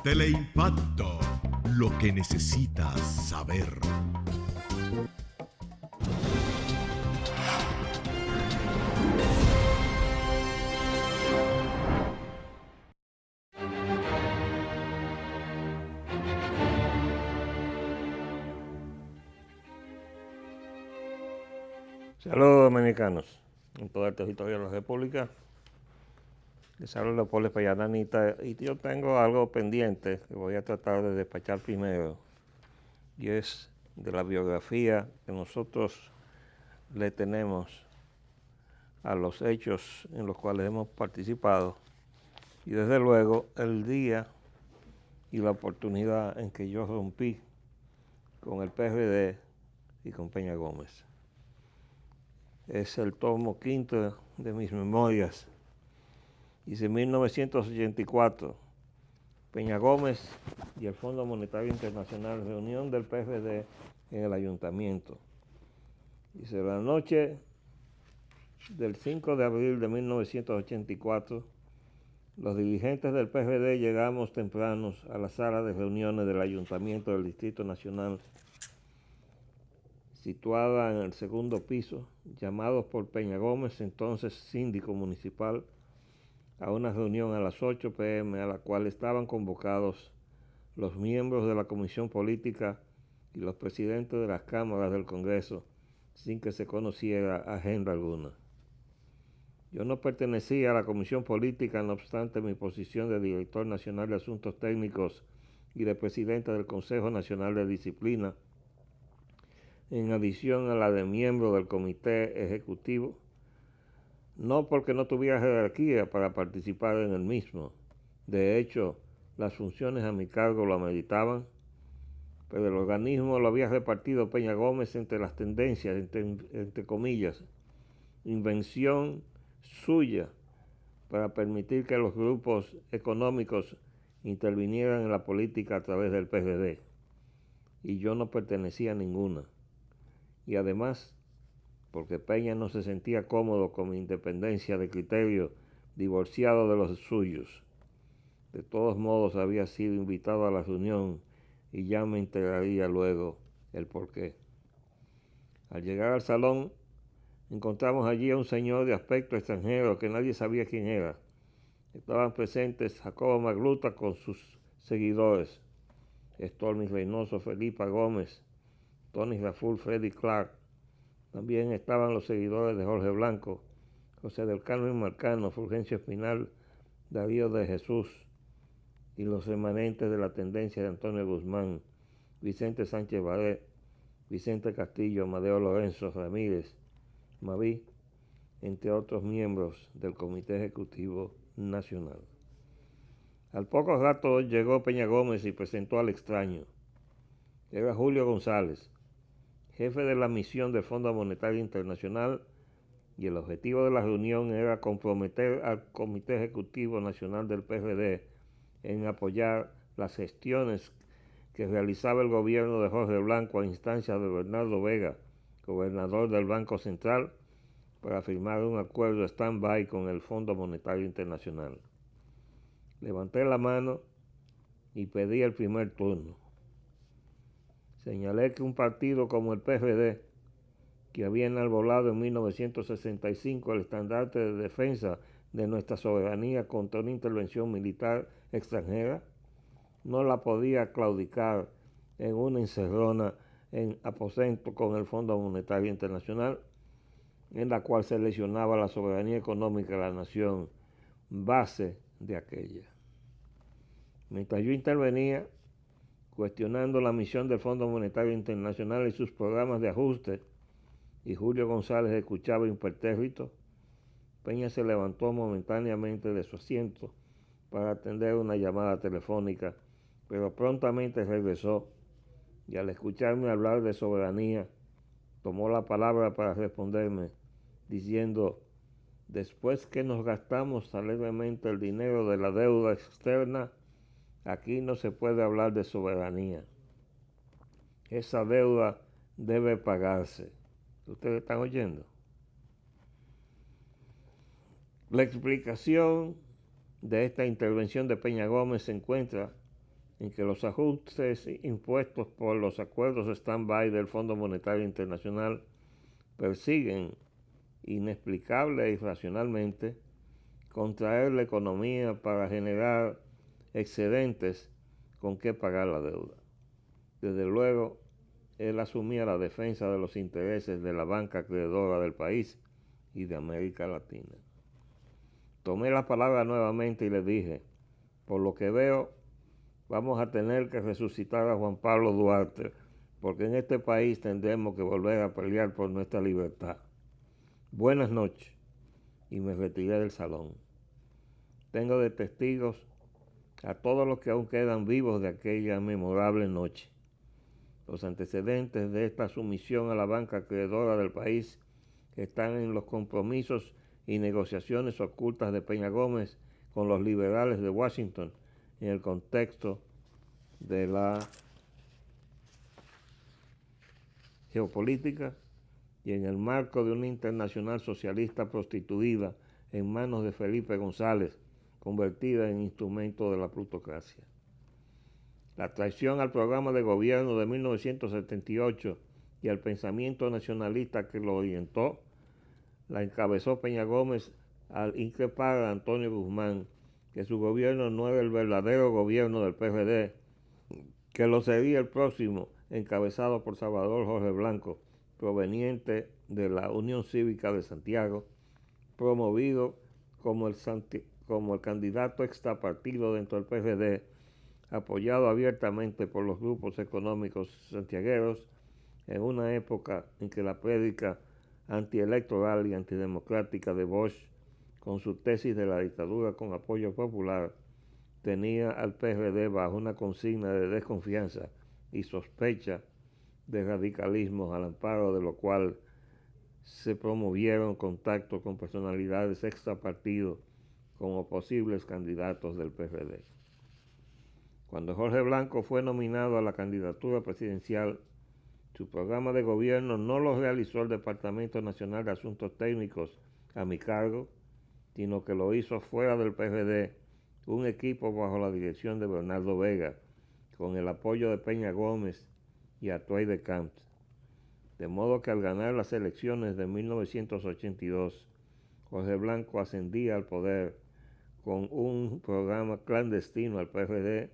Teleimpacto, lo que necesitas saber. Saludos dominicanos en todo el territorio de la República. Les hablo Leopoldo Espaillat y yo tengo algo pendiente que voy a tratar de despachar primero, y es de la biografía que nosotros le tenemos a los hechos en los cuales hemos participado, y desde luego el día y la oportunidad en que yo rompí con el PRD y con Peña Gómez. Es el tomo quinto de mis memorias. Dice 1984, Peña Gómez y el Fondo Monetario Internacional, reunión del PRD en el ayuntamiento. Dice, la noche del 5 de abril de 1984, los dirigentes del PRD llegamos tempranos a la sala de reuniones del Ayuntamiento del Distrito Nacional, situada en el segundo piso, llamados por Peña Gómez, entonces síndico municipal, a una reunión a las 8 p.m. a la cual estaban convocados los miembros de la Comisión Política y los presidentes de las cámaras del Congreso, sin que se conociera agenda alguna. Yo no pertenecía a la Comisión Política, no obstante mi posición de Director Nacional de Asuntos Técnicos y de Presidente del Consejo Nacional de Disciplina, en adición a la de miembro del Comité Ejecutivo, no porque no tuviera jerarquía para participar en el mismo. De hecho, las funciones a mi cargo lo ameritaban, pero el organismo lo había repartido Peña Gómez entre las tendencias, entre comillas, invención suya para permitir que los grupos económicos intervinieran en la política a través del PRD. Y yo no pertenecía a ninguna. Y además, porque Peña no se sentía cómodo con mi independencia de criterio divorciado de los suyos. De todos modos, había sido invitado a la reunión y ya me enteraría luego el porqué. Al llegar al salón, encontramos allí a un señor de aspecto extranjero que nadie sabía quién era. Estaban presentes Jacobo Magluta con sus seguidores, Stormy Reynoso, Felipa Gómez, Tony Raful, Freddy Clark. También estaban los seguidores de Jorge Blanco, José del Carmen Marcano, Fulgencio Espinal, Darío de Jesús, y los remanentes de la tendencia de Antonio Guzmán, Vicente Sánchez Baré, Vicente Castillo, Amadeo Lorenzo Ramírez, Maví, entre otros miembros del Comité Ejecutivo Nacional. Al poco rato llegó Peña Gómez y presentó al extraño. Era Julio González, jefe de la misión del Fondo Monetario Internacional, y el objetivo de la reunión era comprometer al Comité Ejecutivo Nacional del PRD en apoyar las gestiones que realizaba el gobierno de Jorge Blanco a instancias de Bernardo Vega, gobernador del Banco Central, para firmar un acuerdo stand-by con el Fondo Monetario Internacional. Levanté la mano y pedí el primer turno. Señalé que un partido como el PRD, que había enarbolado en 1965 el estandarte de defensa de nuestra soberanía contra una intervención militar extranjera, no la podía claudicar en una encerrona en aposento con el Fondo Monetario Internacional, en la cual se lesionaba la soberanía económica de la nación, base de aquella. Mientras yo intervenía, cuestionando la misión del Fondo Monetario Internacional y sus programas de ajuste, y Julio González escuchaba impertérrito, Peña se levantó momentáneamente de su asiento para atender una llamada telefónica, pero prontamente regresó y al escucharme hablar de soberanía, tomó la palabra para responderme, diciendo: después que nos gastamos alegremente el dinero de la deuda externa, aquí no se puede hablar de soberanía. Esa deuda debe pagarse. ¿Ustedes están oyendo? La explicación de esta intervención de Peña Gómez se encuentra en que los ajustes impuestos por los acuerdos stand-by del Fondo Monetario Internacional persiguen inexplicable e irracionalmente contraer la economía para generar excedentes con que pagar la deuda. Desde luego, él asumía la defensa de los intereses de la banca acreedora del país y de América Latina. Tomé la palabra nuevamente y le dije, por lo que veo, vamos a tener que resucitar a Juan Pablo Duarte, porque en este país tendremos que volver a pelear por nuestra libertad. Buenas noches, y me retiré del salón. Tengo de testigos a todos los que aún quedan vivos de aquella memorable noche. Los antecedentes de esta sumisión a la banca acreedora del país están en los compromisos y negociaciones ocultas de Peña Gómez con los liberales de Washington en el contexto de la geopolítica y en el marco de una internacional socialista prostituida en manos de Felipe González, convertida en instrumento de la plutocracia. La traición al programa de gobierno de 1978 y al pensamiento nacionalista que lo orientó, la encabezó Peña Gómez al increpar a Antonio Guzmán que su gobierno no era el verdadero gobierno del PRD, que lo sería el próximo, encabezado por Salvador Jorge Blanco, proveniente de la Unión Cívica de Santiago, promovido como el candidato extrapartido dentro del PRD, apoyado abiertamente por los grupos económicos santiagueros, en una época en que la prédica antielectoral y antidemocrática de Bosch, con su tesis de la dictadura con apoyo popular, tenía al PRD bajo una consigna de desconfianza y sospecha de radicalismo, al amparo de lo cual se promovieron contactos con personalidades extrapartido como posibles candidatos del PRD. Cuando Jorge Blanco fue nominado a la candidatura presidencial, su programa de gobierno no lo realizó el Departamento Nacional de Asuntos Técnicos a mi cargo, sino que lo hizo fuera del PRD, un equipo bajo la dirección de Bernardo Vega, con el apoyo de Peña Gómez y Atuay de Camps. De modo que al ganar las elecciones de 1982, Jorge Blanco ascendía al poder con un programa clandestino al PRD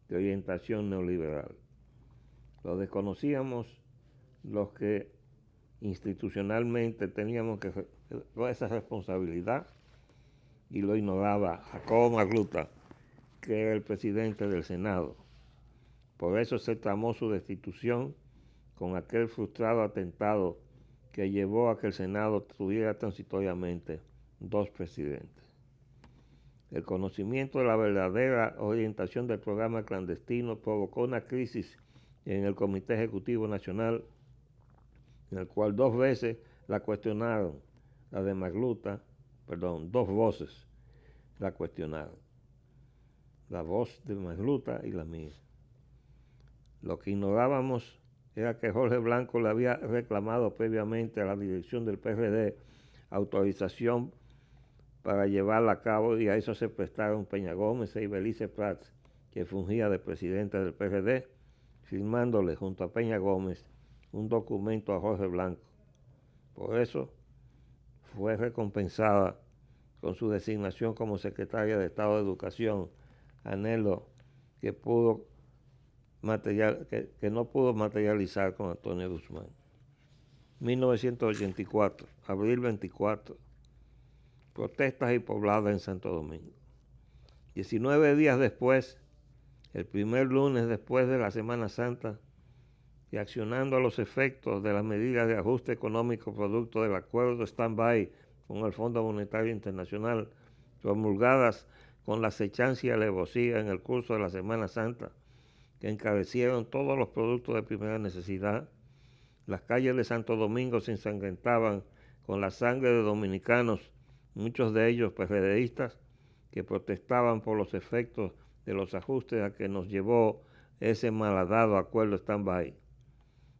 de orientación neoliberal. Lo desconocíamos los que institucionalmente teníamos esa responsabilidad y lo ignoraba Jacobo Magluta, que era el presidente del Senado. Por eso se tramó su destitución con aquel frustrado atentado que llevó a que el Senado tuviera transitoriamente dos presidentes. El conocimiento de la verdadera orientación del programa clandestino provocó una crisis en el Comité Ejecutivo Nacional, en el cual dos veces la cuestionaron, la de Magluta, dos voces la cuestionaron, la voz de Magluta y la mía. Lo que ignorábamos era que Jorge Blanco le había reclamado previamente a la dirección del PRD autorización para llevarla a cabo, y a eso se prestaron Peña Gómez y Belice Prats, que fungía de presidente del PRD, firmándole junto a Peña Gómez un documento a Jorge Blanco. Por eso fue recompensada con su designación como secretaria de Estado de Educación, anhelo que no pudo materializar con Antonio Guzmán. 1984, abril 24, protestas y pobladas en Santo Domingo. 19 días después, el primer lunes después de la Semana Santa, y accionando a los efectos de las medidas de ajuste económico producto del acuerdo stand-by con el Fondo Monetario Internacional, promulgadas con la acechanza y alevosía en el curso de la Semana Santa, que encarecieron todos los productos de primera necesidad, las calles de Santo Domingo se ensangrentaban con la sangre de dominicanos, muchos de ellos PRDistas, que protestaban por los efectos de los ajustes a que nos llevó ese malhadado acuerdo stand-by.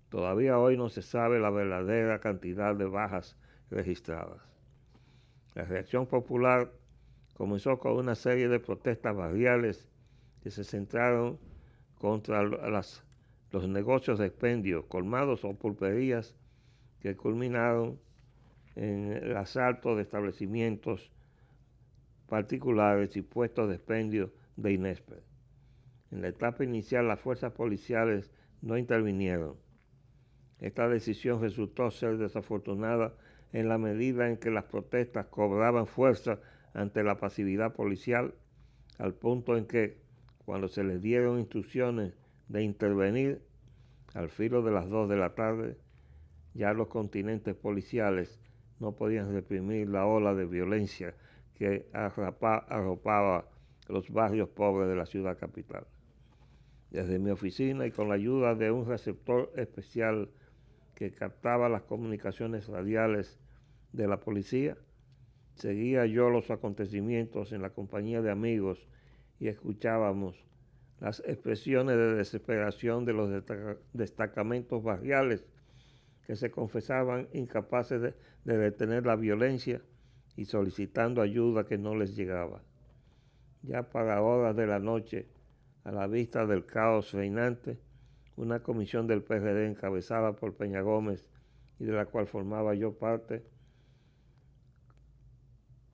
Todavía hoy no se sabe la verdadera cantidad de bajas registradas. La reacción popular comenzó con una serie de protestas barriales que se centraron contra los negocios de expendio, colmados o pulperías que culminaron en el asalto de establecimientos particulares y puestos de expendio de Inespre. En la etapa inicial, las fuerzas policiales no intervinieron. Esta decisión resultó ser desafortunada en la medida en que las protestas cobraban fuerza ante la pasividad policial, al punto en que, cuando se les dieron instrucciones de intervenir, al filo de las 2 de la tarde, ya los contingentes policiales no podían reprimir la ola de violencia que arropaba los barrios pobres de la ciudad capital. Desde mi oficina y con la ayuda de un receptor especial que captaba las comunicaciones radiales de la policía, seguía yo los acontecimientos en la compañía de amigos y escuchábamos las expresiones de desesperación de los destacamentos barriales que se confesaban incapaces de detener la violencia y solicitando ayuda que no les llegaba. Ya para horas de la noche, a la vista del caos reinante, una comisión del PRD encabezada por Peña Gómez y de la cual formaba yo parte,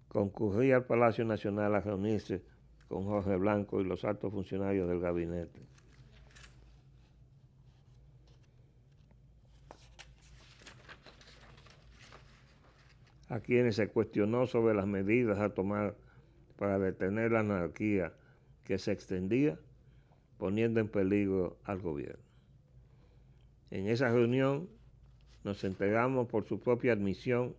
concurría al Palacio Nacional a reunirse con Jorge Blanco y los altos funcionarios del gabinete. A quienes se cuestionó sobre las medidas a tomar para detener la anarquía que se extendía, poniendo en peligro al gobierno. En esa reunión nos enteramos por su propia admisión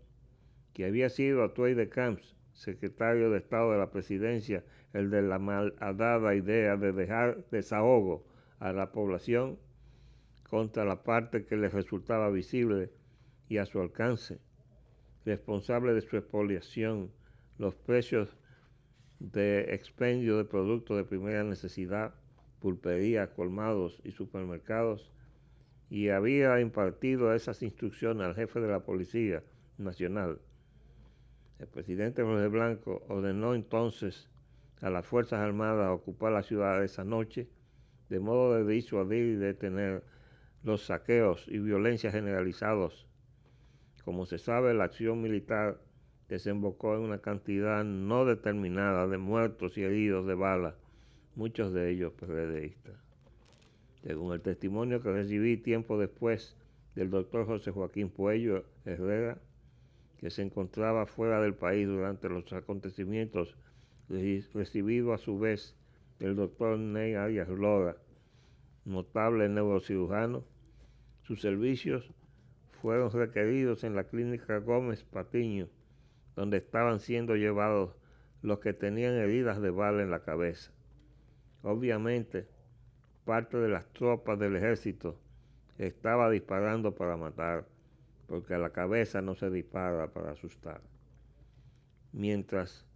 que había sido Atuey de Camps, secretario de Estado de la Presidencia, el de la malhadada idea de dejar desahogo a la población contra la parte que les resultaba visible y a su alcance, responsable de su expoliación, los precios de expendio de productos de primera necesidad, pulperías, colmados y supermercados, y había impartido esas instrucciones al jefe de la Policía Nacional. El presidente Jorge Blanco ordenó entonces a las Fuerzas Armadas a ocupar la ciudad esa noche, de modo de disuadir y detener los saqueos y violencia generalizados. Como se sabe, la acción militar desembocó en una cantidad no determinada de muertos y heridos de bala, muchos de ellos PRDistas. Según el testimonio que recibí tiempo después del doctor José Joaquín Puello Herrera, que se encontraba fuera del país durante los acontecimientos, recibido a su vez del doctor Ney Arias Lora, notable neurocirujano, sus servicios fueron requeridos en la clínica Gómez Patiño, donde estaban siendo llevados los que tenían heridas de bala en la cabeza. Obviamente, parte de las tropas del ejército estaba disparando para matar, porque a la cabeza no se dispara para asustar. Mientras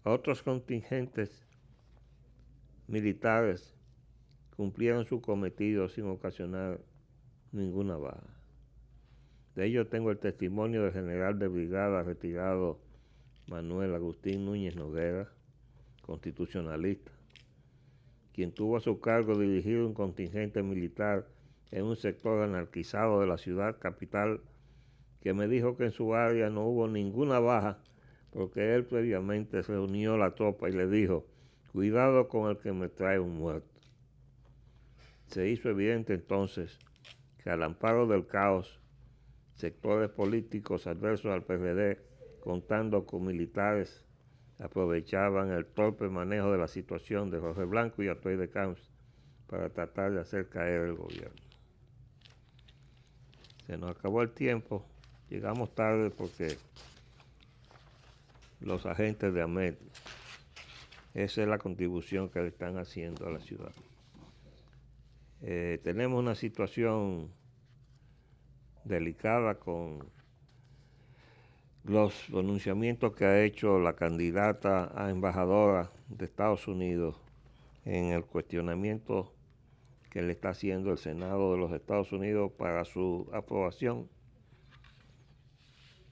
otros contingentes militares cumplieron su cometido sin ocasionar ninguna baja. De ello tengo el testimonio del general de brigada retirado Manuel Agustín Núñez Noguera, constitucionalista, quien tuvo a su cargo dirigir un contingente militar en un sector anarquizado de la ciudad capital, que me dijo que en su área no hubo ninguna baja porque él previamente reunió la tropa y le dijo: cuidado con el que me trae un muerto. Se hizo evidente entonces que al amparo del caos, sectores políticos adversos al PRD, contando con militares, aprovechaban el torpe manejo de la situación de Jorge Blanco y Atuey de Camps para tratar de hacer caer el gobierno. Se nos acabó el tiempo, llegamos tarde porque los agentes de AMED, esa es la contribución que le están haciendo a la ciudad. Tenemos una situación delicada con los pronunciamientos que ha hecho la candidata a embajadora de Estados Unidos en el cuestionamiento que le está haciendo el Senado de los Estados Unidos para su aprobación.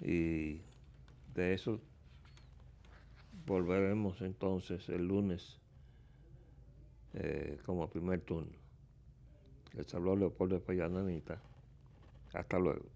Y de eso volveremos entonces el lunes como primer turno. Les habló Leopoldo Espellananita. Hasta luego.